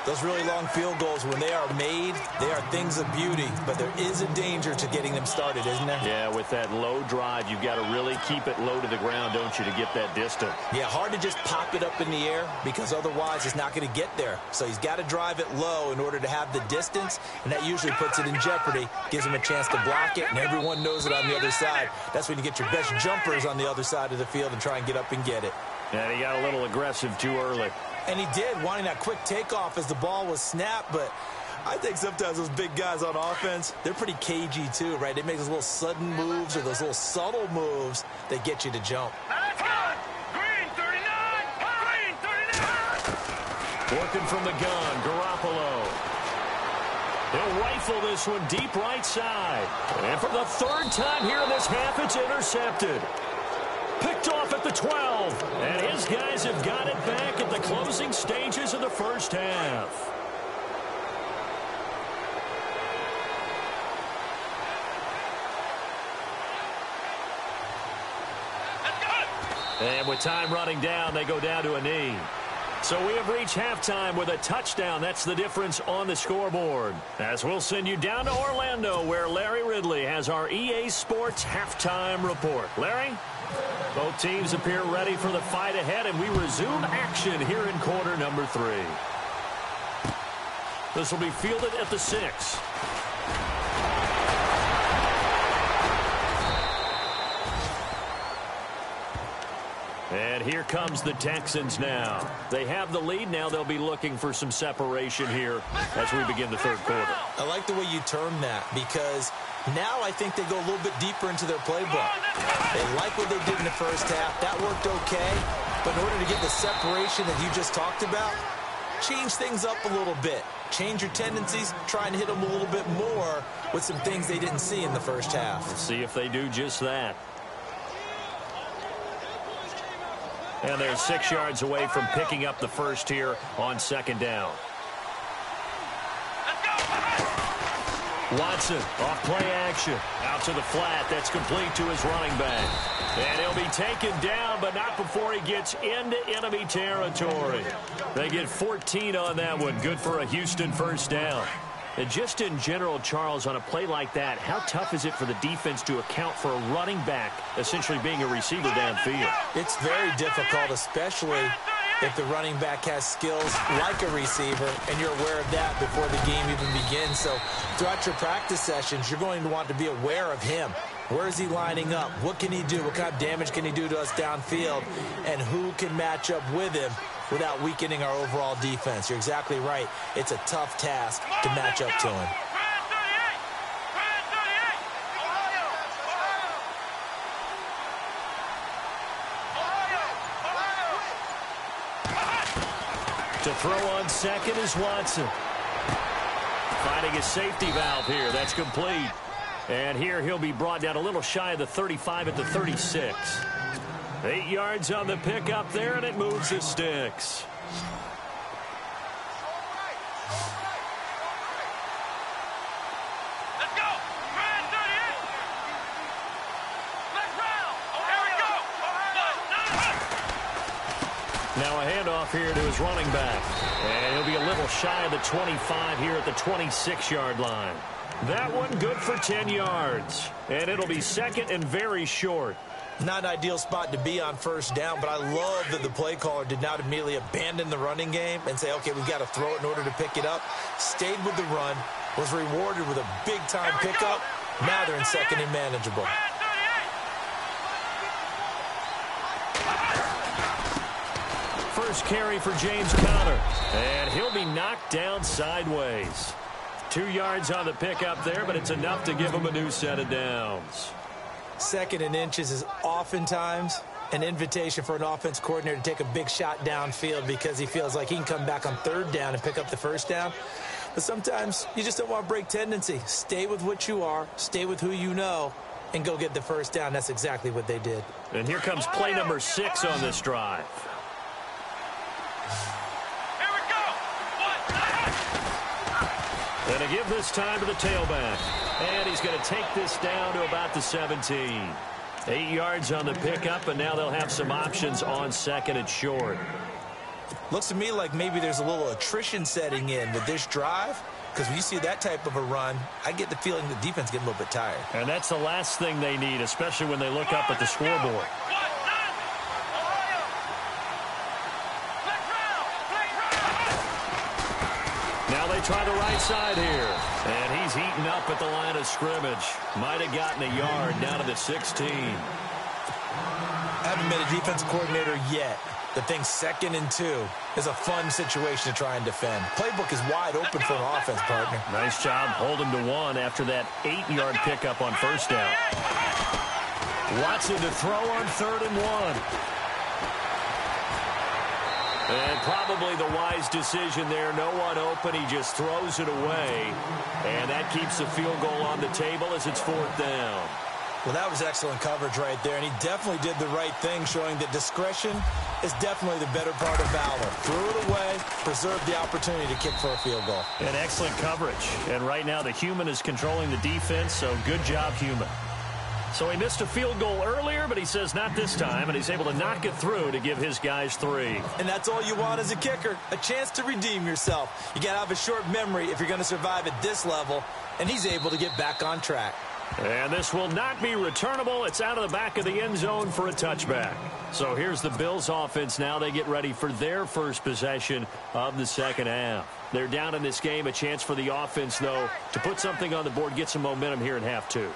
[SPEAKER 7] Those really long field goals, when they are made, they are things of beauty, but there is a danger to getting them started, isn't there?
[SPEAKER 6] Yeah, with that low drive, you've got to really keep it low to the ground, don't you, to get that distance.
[SPEAKER 7] Yeah, hard to just pop it up in the air, because otherwise it's not going to get there. So he's got to drive it low in order to have the distance, and that usually puts it in jeopardy, gives him a chance to block it, and everyone knows it on the other side. That's when you get your best jumpers on the other side of the field and try and get up and get it.
[SPEAKER 6] And he got a little aggressive too early.
[SPEAKER 7] And he did, wanting that quick takeoff as the ball was snapped, but I think sometimes those big guys on offense, they're pretty cagey too, right? They make those little sudden moves or those little subtle moves that get you to jump.
[SPEAKER 8] Let's go! Green 39! Green 39!
[SPEAKER 6] Working from the gun, Garoppolo. He'll rifle this one deep right side. And for the third time here in this half, it's intercepted. Picked off at the 12. And his guys have got it back at the closing stages of the first half. And with time running down, they go down to a knee. So we have reached halftime with a touchdown. That's the difference on the scoreboard. As we'll send you down to Orlando, where Larry Ridley has our EA Sports halftime report. Larry? Both teams appear ready for the fight ahead, and we resume action here in quarter number 3. This will be fielded at the 6. And here comes the Texans now. They have the lead. Now they'll be looking for some separation here as we begin the third quarter.
[SPEAKER 7] I like the way you term that, because now I think they go a little bit deeper into their playbook. They like what they did in the first half. That worked okay. But in order to get the separation that you just talked about, change things up a little bit. Change your tendencies, try and hit them a little bit more with some things they didn't see in the first half.
[SPEAKER 6] Let's see if they do just that. And they're 6 yards away from picking up the first here on second down. Watson, off play action. Out to the flat. That's complete to his running back. And he'll be taken down, but not before he gets into enemy territory. They get 14 on that one. Good for a Houston first down. And just in general, Charles, on a play like that, how tough is it for the defense to account for a running back essentially being a receiver downfield?
[SPEAKER 7] It's very difficult, especially if the running back has skills like a receiver, and you're aware of that before the game even begins. So throughout your practice sessions, you're going to want to be aware of him. Where is he lining up? What can he do? What kind of damage can he do to us downfield? And who can match up with him without weakening our overall defense? You're exactly right. It's a tough task to match up to him.
[SPEAKER 6] To throw on second is Watson. Finding his safety valve here. That's complete. And here he'll be brought down a little shy of the 35 at the 36. 8 yards on the pickup there, and it moves the sticks.
[SPEAKER 8] Let's go. Red 38. Let's round. Here we go.
[SPEAKER 6] Now a handoff here to his running back. And he'll be a little shy of the 25 here at the 26-yard line. That one good for 10 yards. And it'll be second and very short.
[SPEAKER 7] Not an ideal spot to be on first down, but I love that the play caller did not immediately abandon the running game and say, okay, we've got to throw it in order to pick it up. Stayed with the run, was rewarded with a big-time pickup. Now they're in second and manageable.
[SPEAKER 6] First carry for James Conner. And he'll be knocked down sideways. 2 yards on the pickup there, but it's enough to give him a new set of downs.
[SPEAKER 7] Second and inches is oftentimes an invitation for an offense coordinator to take a big shot downfield because he feels like he can come back on third down and pick up the first down. But sometimes you just don't want to break tendency. Stay with what you are, stay with who you know, and go get the first down. That's exactly what they did.
[SPEAKER 6] And here comes play number 6 on this drive. And to give this time to the tailback. And he's going to take this down to about the 17. 8 yards on the pickup, and now they'll have some options on second and short.
[SPEAKER 7] Looks to me like maybe there's a little attrition setting in with this drive, because when you see that type of a run, I get the feeling the defense getting a little bit tired.
[SPEAKER 6] And that's the last thing they need, especially when they look up at the scoreboard. Now they try the right side here. And he's eaten up at the line of scrimmage. Might have gotten a yard down to the 16.
[SPEAKER 7] I haven't been a defensive coordinator yet. The thing 2nd and 2 is a fun situation to try and defend. Playbook is wide open for an offense, partner.
[SPEAKER 6] Nice job holding to 1 after that 8-yard pickup on first down. Watson to throw on 3rd and 1. And probably the wise decision there. No one open. He just throws it away. And that keeps the field goal on the table as it's 4th down.
[SPEAKER 7] Well, that was excellent coverage right there. And he definitely did the right thing, showing that discretion is definitely the better part of valor. Threw it away, preserved the opportunity to kick for a field goal.
[SPEAKER 6] And excellent coverage. And right now the human is controlling the defense, so good job, human. So he missed a field goal earlier, but he says not this time, and he's able to knock it through to give his guys 3.
[SPEAKER 7] And that's all you want as a kicker, a chance to redeem yourself. You got to have a short memory if you're going to survive at this level, and he's able to get back on track.
[SPEAKER 6] And this will not be returnable. It's out of the back of the end zone for a touchback. So here's the Bills offense now. They get ready for their first possession of the second half. They're down in this game. A chance for the offense, though, to put something on the board, get some momentum here in half 2.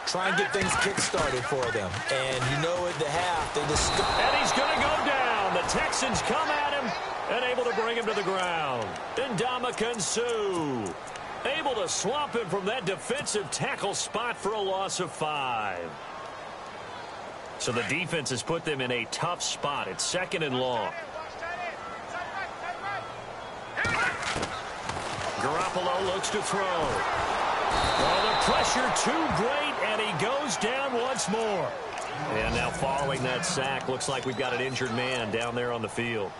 [SPEAKER 7] Try and get things kick-started for them. And you know at the half, they just...
[SPEAKER 6] And he's going to go down. The Texans come at him and able to bring him to the ground. Ndamukong Suh able to swamp him from that defensive tackle spot for a loss of 5. So the defense has put them in a tough spot. It's 2nd and long. Garoppolo looks to throw. Oh, the pressure too great, and he goes down once more. And now following that sack, looks like we've got an injured man down there on the field.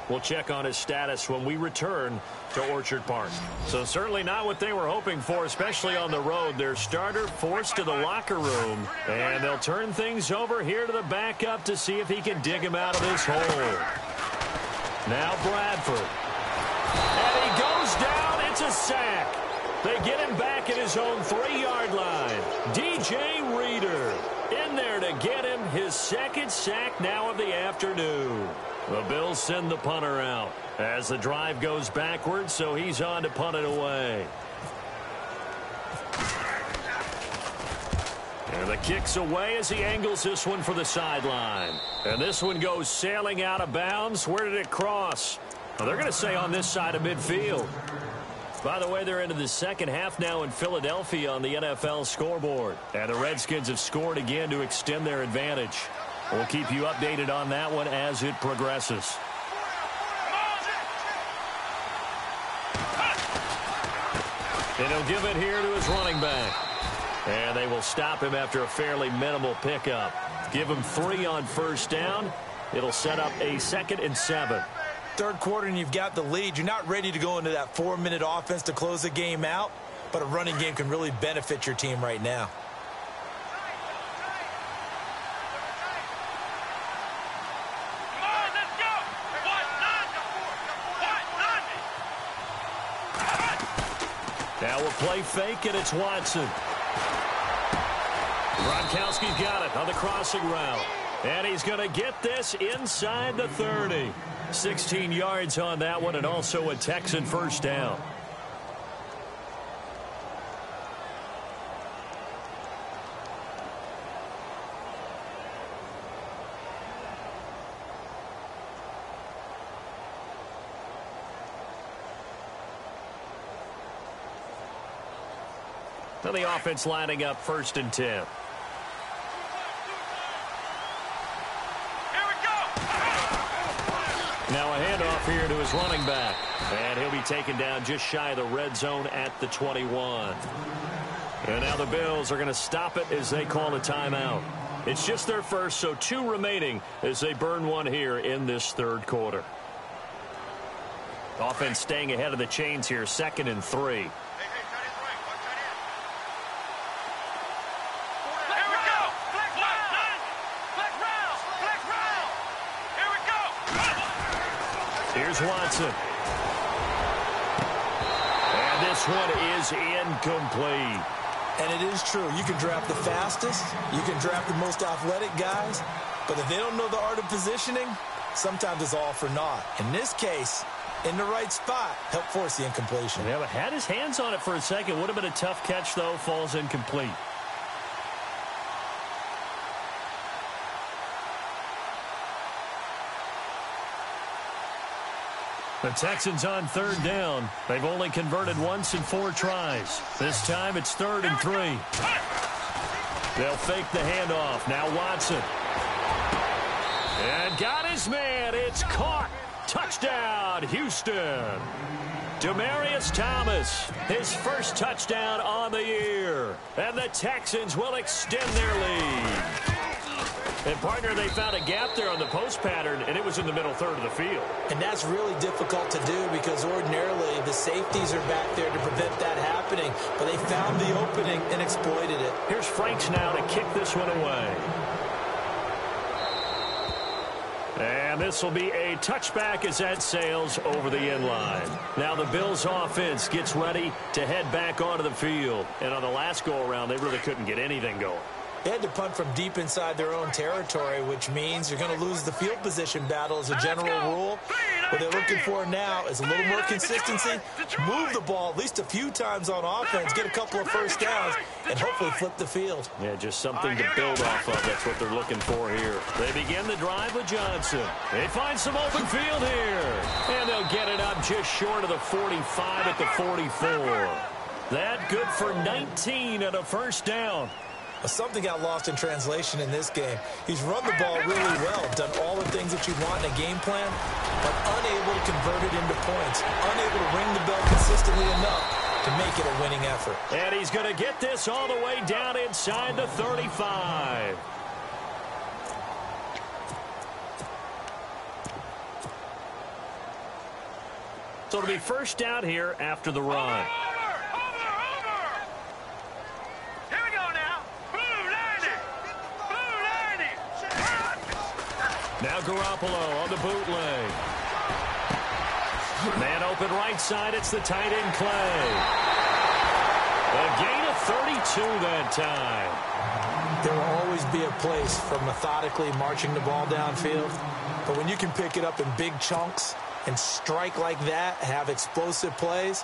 [SPEAKER 6] We'll check on his status when we return to Orchard Park. So certainly not what they were hoping for, especially on the road. Their starter forced to the locker room, and they'll turn things over here to the backup to see if he can dig him out of this hole. Now Bradford. And he goes down. It's a sack. They get him back at his own 3-yard line. DJ Reader in there to get him his 2nd sack now of the afternoon. The Bills send the punter out as the drive goes backwards, so he's on to punt it away. And the kick's away as he angles this one for the sideline. And this one goes sailing out of bounds. Where did it cross? Well, they're going to say on this side of midfield. By the way, they're into the second half now in Philadelphia on the NFL scoreboard. And the Redskins have scored again to extend their advantage. We'll keep you updated on that one as it progresses. And he'll give it here to his running back. And they will stop him after a fairly minimal pickup. Give him 3 on first down. It'll set up a 2nd and 7.
[SPEAKER 7] Third quarter and you've got the lead. You're not ready to go into that 4-minute offense to close the game out, but a running game can really benefit your team right now.
[SPEAKER 6] Now we'll play fake, and it's Watson. Gronkowski's got it on the crossing route. And he's going to get this inside the 30. 16 yards on that one, and also a Texan first down. So the offense lining up 1st and 10. Now a handoff here to his running back. And he'll be taken down just shy of the red zone at the 21. And now the Bills are going to stop it as they call a timeout. It's just their first, so 2 remaining as they burn one here in this third quarter. Offense staying ahead of the chains here, 2nd and 3. Here's Watson. And this one is incomplete.
[SPEAKER 7] And it is true. You can draft the fastest. You can draft the most athletic guys. But if they don't know the art of positioning, sometimes it's all for naught. In this case, in the right spot, help force the incompletion.
[SPEAKER 6] Yeah, but had his hands on it for a second. Would have been a tough catch, though. Falls incomplete. The Texans on 3rd down. They've only converted once in 4 tries. This time it's 3rd and 3. They'll fake the handoff. Now Watson. And got his man. It's caught. Touchdown, Houston. Demaryius Thomas, his first touchdown on the year. And the Texans will extend their lead. And, partner, they found a gap there on the post pattern, and it was in the middle third of the field.
[SPEAKER 7] And that's really difficult to do because ordinarily the safeties are back there to prevent that happening. But they found the opening and exploited it.
[SPEAKER 6] Here's Franks now to kick this one away. And this will be a touchback as that sails over the end line. Now the Bills offense gets ready to head back onto the field. And on the last go-around, they really couldn't get anything going.
[SPEAKER 7] They had to punt from deep inside their own territory, which means you're going to lose the field position battle as a general rule. What they're looking for now is a little more consistency, move the ball at least a few times on offense, get a couple of first downs, and hopefully flip the field.
[SPEAKER 6] Yeah, just something to build off of. That's what they're looking for here. They begin the drive with Johnson. They find some open field here. And they'll get it up just short of the 45 at the 44. That good for 19 and a first down.
[SPEAKER 7] Something got lost in translation in this game. He's run the ball really well, done all the things that you want in a game plan, but unable to convert it into points, unable to ring the bell consistently enough to make it a winning effort.
[SPEAKER 6] And he's going to get this all the way down inside the 35. So it'll be first down here after the run. Now Garoppolo on the bootleg. Man open right side. It's the tight end Clay. A gain of 32 that time.
[SPEAKER 7] There will always be a place for methodically marching the ball downfield. But when you can pick it up in big chunks and strike like that, have explosive plays,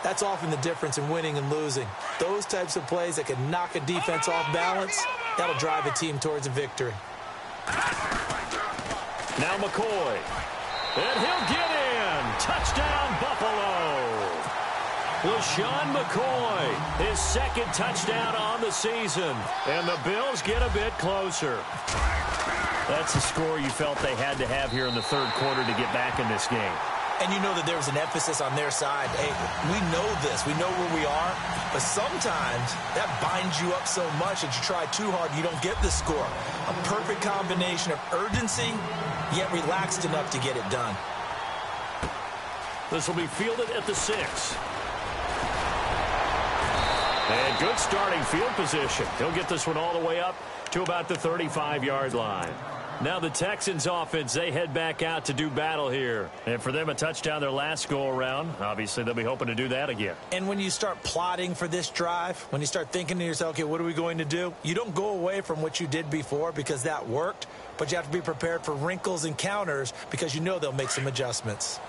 [SPEAKER 7] that's often the difference in winning and losing. Those types of plays that can knock a defense off balance, that'll drive a team towards a victory.
[SPEAKER 6] Now McCoy. And he'll get in. Touchdown, Buffalo. LaShawn McCoy, his second touchdown on the season. And the Bills get a bit closer. That's a score you felt they had to have here in the third quarter to get back in this game.
[SPEAKER 7] And you know that there was an emphasis on their side. Hey, we know this. We know where we are. But sometimes that binds you up so much that you try too hard, you don't get the score. A perfect combination of urgency, yet relaxed enough to get it done.
[SPEAKER 6] This will be fielded at the 6. And good starting field position. He'll get this one all the way up to about the 35-yard line. Now the Texans offense, they head back out to do battle here. And for them, a touchdown their last go-around. Obviously, they'll be hoping to do that again.
[SPEAKER 7] And when you start plotting for this drive, when you start thinking to yourself, okay, what are we going to do? You don't go away from what you did before because that worked, but you have to be prepared for wrinkles and counters because you know they'll make some adjustments.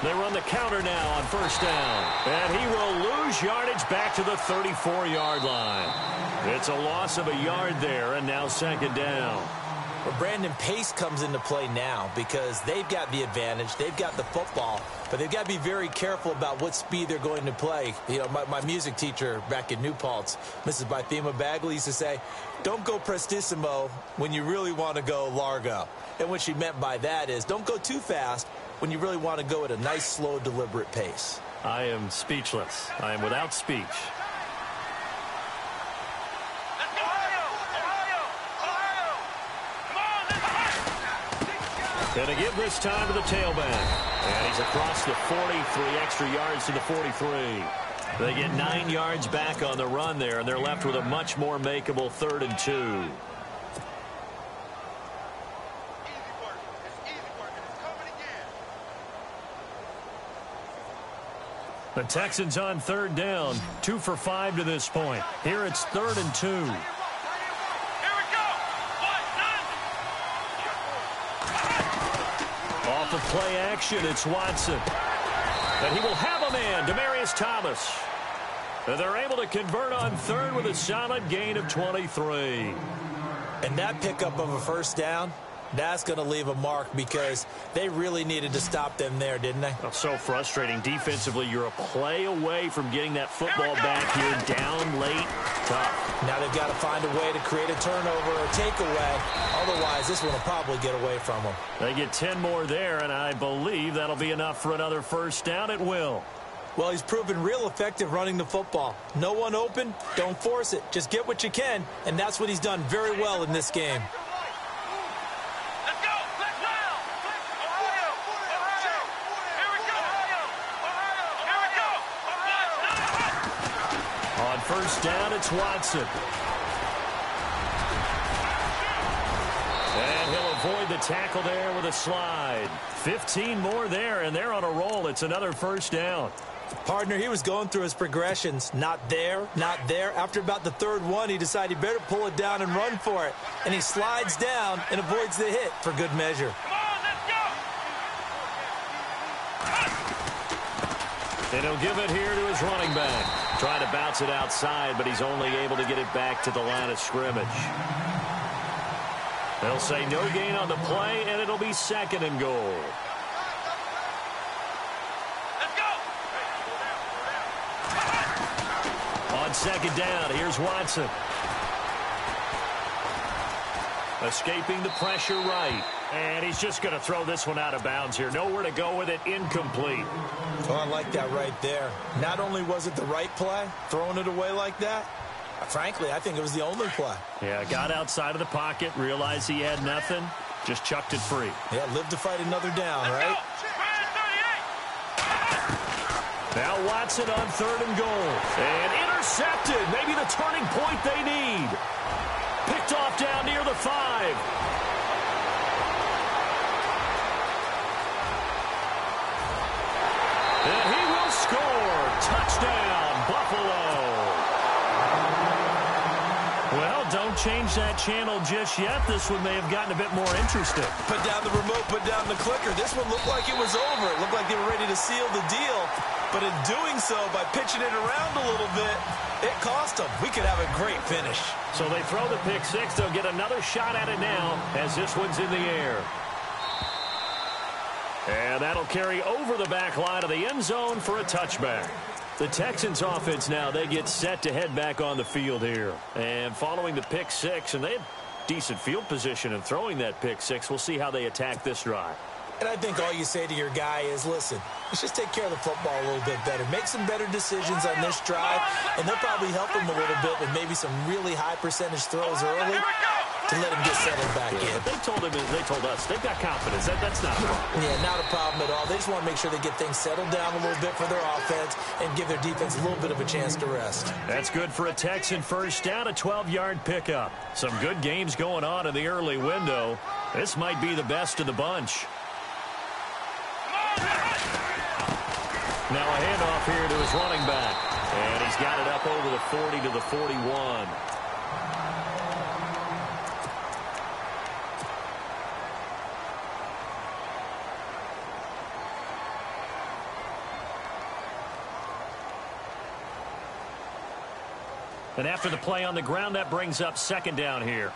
[SPEAKER 6] They run the counter now on first down. And he will lose yardage back to the 34-yard line. It's a loss of a yard there, and now second down.
[SPEAKER 7] Well, Brandon, pace comes into play now because they've got the advantage. They've got the football, but they've got to be very careful about what speed they're going to play. You know, my music teacher back in New Paltz, Mrs. Bythema Bagley, used to say, don't go prestissimo when you really want to go largo. And what she meant by that is don't go too fast when you really want to go at a nice, slow, deliberate pace.
[SPEAKER 6] I am speechless. I am without speech. Gonna give this time to the tailback. And he's across the 40, 3 extra yards to the 43. They get 9 yards back on the run there, and they're left with a much more makeable 3rd and 2. The Texans on 3rd down, 2 for 5 to this point. Here it's 3rd and 2.
[SPEAKER 8] Here we go.
[SPEAKER 6] Off of play action, it's Watson. And he will have a man, Demaryius Thomas. And they're able to convert on 3rd with a solid gain of 23.
[SPEAKER 7] And that pickup of a first down, That's going to leave a mark because they really needed to stop them there, didn't they?
[SPEAKER 6] Oh, so frustrating. Defensively, you're a play away from getting that football back here down late. Tough.
[SPEAKER 7] Now they've got to find a way to create a turnover or takeaway. Otherwise, this one will probably get away from them.
[SPEAKER 6] They get 10 more there, and I believe that'll be enough for another first down at will.
[SPEAKER 7] Well, he's proven real effective running the football. No one open, don't force it. Just get what you can, and that's what he's done very well in this game.
[SPEAKER 6] On first down, it's Watson. And he'll avoid the tackle there with a slide. 15 more there, and they're on a roll. It's another first down.
[SPEAKER 7] Partner, he was going through his progressions. Not there, not there. After about the third one, he decided he better pull it down and run for it. And he slides down and avoids the hit for good measure.
[SPEAKER 6] And he'll give it here to his running back. Trying to bounce it outside, but he's only able to get it back to the line of scrimmage. They'll say no gain on the play, and it'll be second and goal. On second down, here's Watson. Escaping the pressure right. And he's just going to throw this one out of bounds here. Nowhere to go with it. Incomplete.
[SPEAKER 7] Oh, I like that right there. Not only was it the right play, throwing it away like that, frankly, I think it was the only play.
[SPEAKER 6] Yeah, got outside of the pocket, realized he had nothing, just chucked it free.
[SPEAKER 7] Yeah, lived to fight another down, right?
[SPEAKER 6] Now Watson on third and goal. And intercepted. Maybe the turning point they need. Picked off down near the 5. And he will score. Touchdown, Buffalo. Well, don't change that channel just yet. This one may have gotten a bit more interesting.
[SPEAKER 7] Put down the remote, put down the clicker. This one looked like it was over. It looked like they were ready to seal the deal. But in doing so, by pitching it around a little bit, it cost them. We could have a great finish.
[SPEAKER 6] So they throw the pick six. They'll get another shot at it now as this one's in the air. And that'll carry over the back line of the end zone for a touchback. The Texans offense now, they get set to head back on the field here. And following the pick six, and they had decent field position in throwing that pick six. We'll see how they attack this drive.
[SPEAKER 7] And I think all you say to your guy is, listen, let's just take care of the football a little bit better. Make some better decisions on this drive, and they'll probably help him a little bit with maybe some really high percentage throws early to let him get settled back in.
[SPEAKER 6] They told us they've got confidence. That's not a problem.
[SPEAKER 7] Yeah, not a problem at all. They just want to make sure they get things settled down a little bit for their offense and give their defense a little bit of a chance to rest.
[SPEAKER 6] That's good for a Texan first down, a 12-yard pickup. Some good games going on in the early window. This might be the best of the bunch. Now a handoff here to his running back. And he's got it up over the 40 to the 41. And after the play on the ground, that brings up second down here.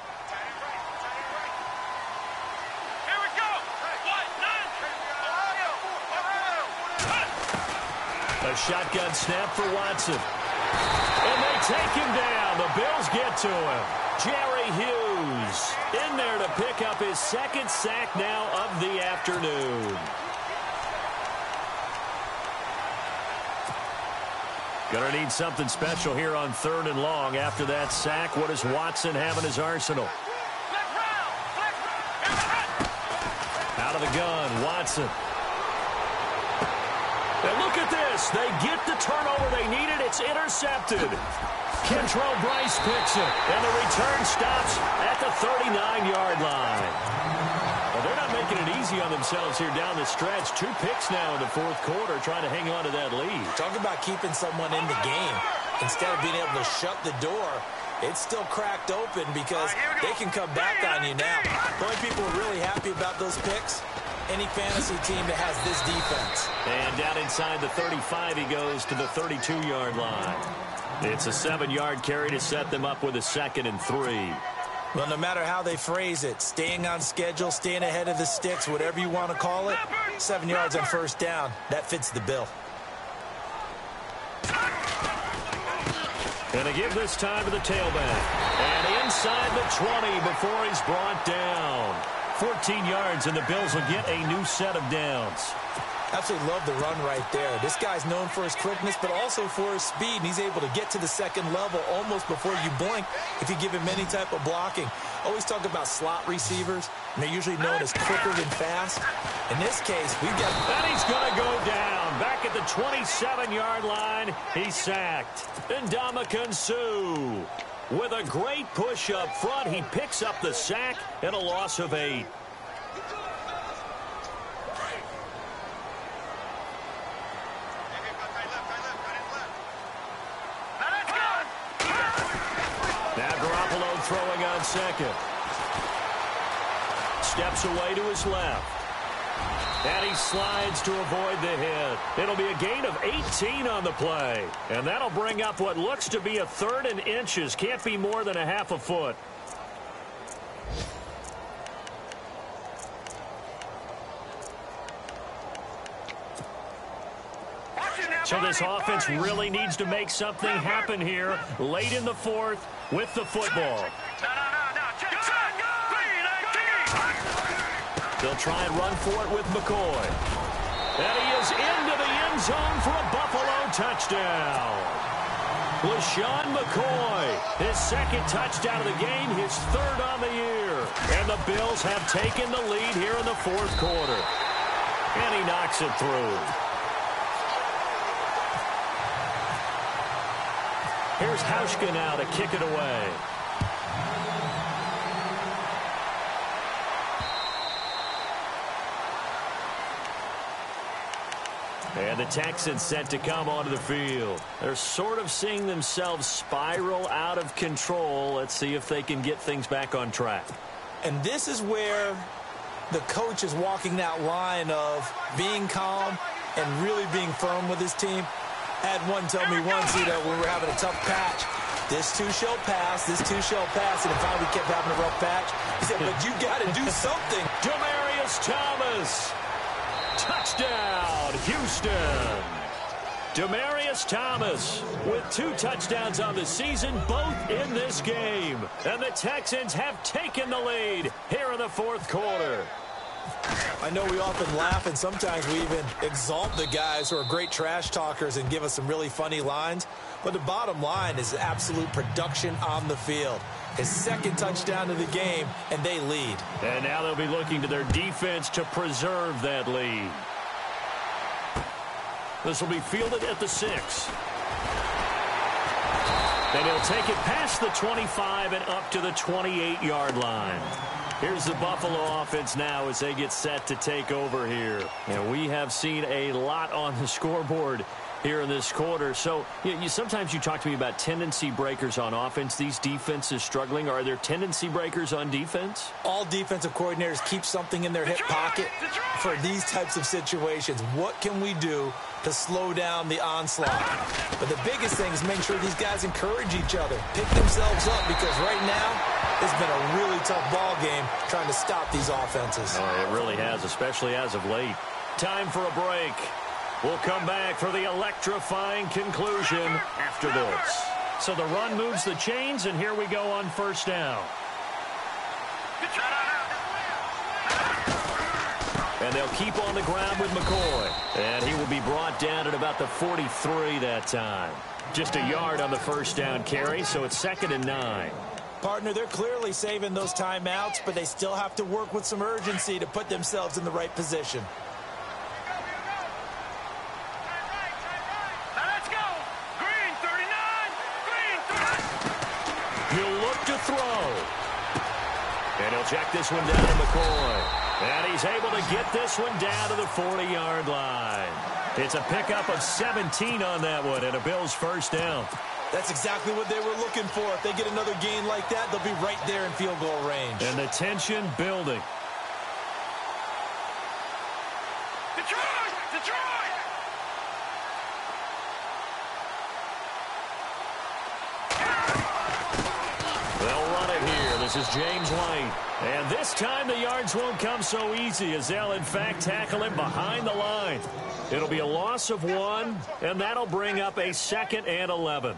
[SPEAKER 6] A shotgun snap for Watson. And they take him down. The Bills get to him. Jerry Hughes in there to pick up his second sack now of the afternoon. Gonna need something special here on third and long. After that sack, what does Watson have in his arsenal? Out of the gun, Watson. And look at this. They get the turnover they needed. It's intercepted. Kentrell Bryce picks it. And the return stops at the 39-yard line. Well, they're not making it easy on themselves here down the stretch. 2 picks now in the fourth quarter trying to hang on to that lead.
[SPEAKER 7] Talk about keeping someone in the game. Instead of being able to shut the door, it's still cracked open because they can come back on you now. The only people who are really happy about those picks, any fantasy team that has this defense.
[SPEAKER 6] And down inside the 35, he goes to the 32-yard line. It's a 7-yard carry to set them up with a 2nd and 3.
[SPEAKER 7] Well, no matter how they phrase it, staying on schedule, staying ahead of the sticks, whatever you want to call it, 7 yards on first down, that fits the bill.
[SPEAKER 6] And they give this time to the tailback. And inside the 20 before he's brought down. 14 yards, and the Bills will get a new set of downs.
[SPEAKER 7] Absolutely love the run right there. This guy's known for his quickness, but also for his speed, and he's able to get to the second level almost before you blink if you give him any type of blocking. Always talk about slot receivers, and they're usually known as quicker than fast. In this case, we've got...
[SPEAKER 6] And he's going to go down. Back at the 27-yard line, he's sacked. Ndamukong Suh with a great push up front. He picks up the sack and a loss of 8. Throwing on second. Steps away to his left. And he slides to avoid the hit. It'll be a gain of 18 on the play. And that'll bring up what looks to be a 3rd and inches. Can't be more than a half a foot. So this offense really needs to make something happen here late in the 4th with the football. They'll try and run for it with McCoy. And he is into the end zone for a Buffalo touchdown. LaShawn McCoy, his 2nd touchdown of the game, his 3rd on the year. And the Bills have taken the lead here in the 4th quarter. And he knocks it through. Here's Hauschka now to kick it away. And the Texans set to come onto the field. They're sort of seeing themselves spiral out of control. Let's see if they can get things back on track.
[SPEAKER 7] And this is where the coach is walking that line of being calm and really being firm with his team. Had one tell me once, when we were having a tough patch, this too shall pass, this too shall pass, and finally we kept having a rough patch. He said, but you got to do something.
[SPEAKER 6] Demaryius Thomas. Touchdown, Houston. Demaryius Thomas with 2 touchdowns on the season, both in this game. And the Texans have taken the lead here in the 4th quarter.
[SPEAKER 7] I know we often laugh, and sometimes we even exalt the guys who are great trash talkers and give us some really funny lines. But the bottom line is absolute production on the field. His 2nd touchdown of the game, and they lead.
[SPEAKER 6] And now they'll be looking to their defense to preserve that lead. This will be fielded at the 6. And he'll take it past the 25 and up to the 28-yard line. Here's the Buffalo offense now as they get set to take over here. And we have seen a lot on the scoreboard here in this quarter. So sometimes you talk to me about tendency breakers on offense. These defenses struggling. Are there tendency breakers on defense?
[SPEAKER 7] All defensive coordinators keep something in their hip pocket for these types of situations. What can we do to slow down the onslaught? But the biggest thing is making sure these guys encourage each other, pick themselves up, because right now it's been a really tough ball game trying to stop these offenses.
[SPEAKER 6] Oh, it really has, especially as of late. Time for a break. We'll come back for the electrifying conclusion after this. So the run moves the chains, and here we go on first down. And they'll keep on the ground with McCoy. And he will be brought down at about the 43 that time. Just a yard on the first down carry, so it's 2nd and 9.
[SPEAKER 7] Partner, they're clearly saving those timeouts, but they still have to work with some urgency to put themselves in the right position.
[SPEAKER 8] Let's go. Green 39. Green 39.
[SPEAKER 6] He'll look to throw. And he'll check this one down to McCoy. And he's able to get this one down to the 40-yard line. It's a pickup of 17 on that one and a Bills first down.
[SPEAKER 7] That's exactly what they were looking for. If they get another gain like that, they'll be right there in field goal range.
[SPEAKER 6] And the tension building.
[SPEAKER 8] Detroit! Detroit!
[SPEAKER 6] They'll run it here. The This is James White. And this time the yards won't come so easy as they'll, in fact, tackle him behind the line. It'll be a loss of 1, and that'll bring up a 2nd and 11.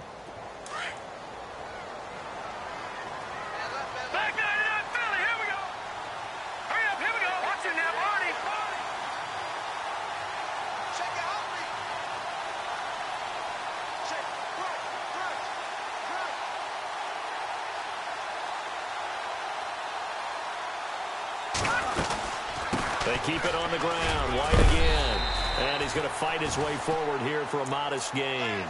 [SPEAKER 6] They keep it on the ground. White again. And he's going to fight his way forward here for a modest gain.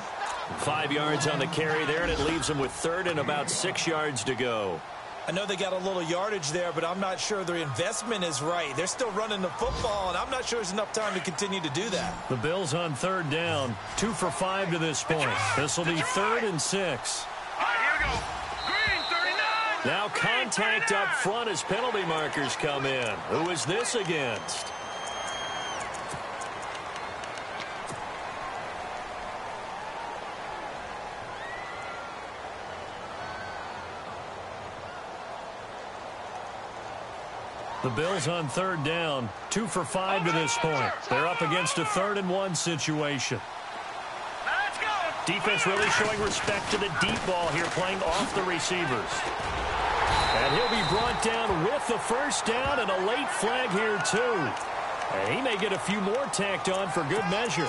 [SPEAKER 6] 5 yards on the carry there, and it leaves him with 3rd and about 6 yards to go.
[SPEAKER 7] I know they got a little yardage there, but I'm not sure their investment is right. They're still running the football, and I'm not sure there's enough time to continue to do that.
[SPEAKER 6] The Bills on 3rd down. 2 for 5 to this point. This will be 3rd and 6. Now contact up front as penalty markers come in. Who is this against? The Bills on 3rd down. 2 for 5 to this point. They're up against a 3rd and 1 situation. Defense really showing respect to the deep ball here, playing off the receivers. And he'll be brought down with the 1st down and a late flag here, too. And he may get a few more tacked on for good measure.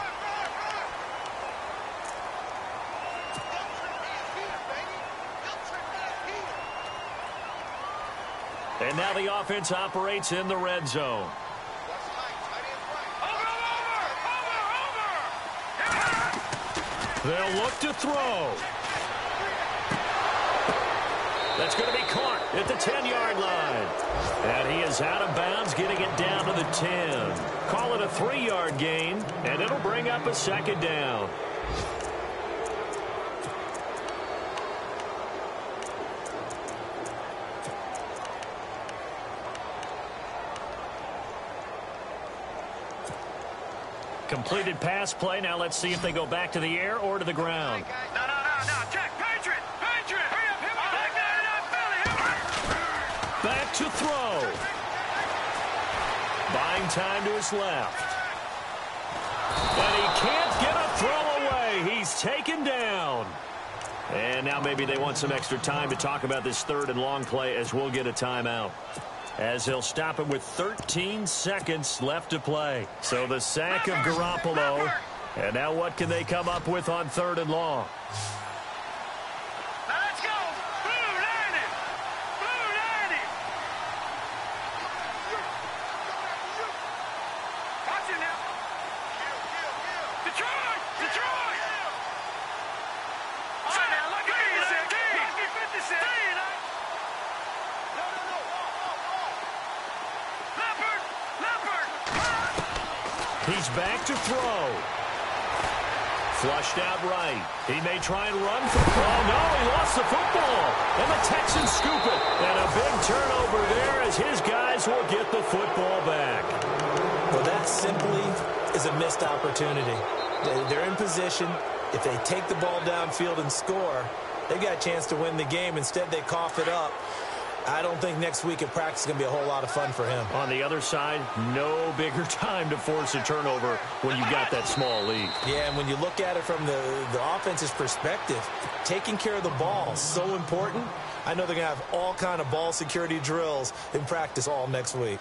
[SPEAKER 6] And now the offense operates in the red zone. They'll look to throw. That's going to be caught at the 10-yard line. And he is out of bounds, getting it down to the 10. Call it a 3-yard gain, and it'll bring up a 2nd down. Completed pass play. Now let's see if they go back to the air or to the ground.
[SPEAKER 8] No. Check. Patriot. Hurry up.
[SPEAKER 6] Back to throw. Buying time to his left. And he can't get a throw away. He's taken down. And now maybe they want some extra time to talk about this 3rd and long play as we'll get a timeout. As he'll stop it with 13 seconds left to play. So the sack of Garoppolo. And now what can they come up with on 3rd and long?
[SPEAKER 8] Now let's go. Blue 90. Watch it now. Detroit. All right, now look at this. 56.
[SPEAKER 6] He's back to throw. Flushed out right. He may try and run for... Oh, no, he lost the football. And the Texans scoop it. And a big turnover there as his guys will get the football back.
[SPEAKER 7] Well, that simply is a missed opportunity. They're in position. If they take the ball downfield and score, they've got a chance to win the game. Instead, they cough it up. I don't think next week at practice is going to be a whole lot of fun for him.
[SPEAKER 6] On the other side, no bigger time to force a turnover when you've got that small lead.
[SPEAKER 7] Yeah, and when you look at it from the offense's perspective, taking care of the ball is so important. I know they're going to have all kind of ball security drills in practice all next week.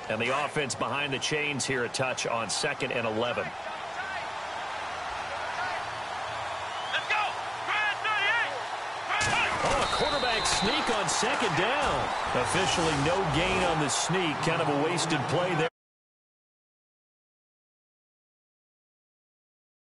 [SPEAKER 6] And the offense behind the chains here a touch on 2nd and 11. Quarterback sneak on 2nd down. Officially no gain on the sneak. Kind of a wasted play there.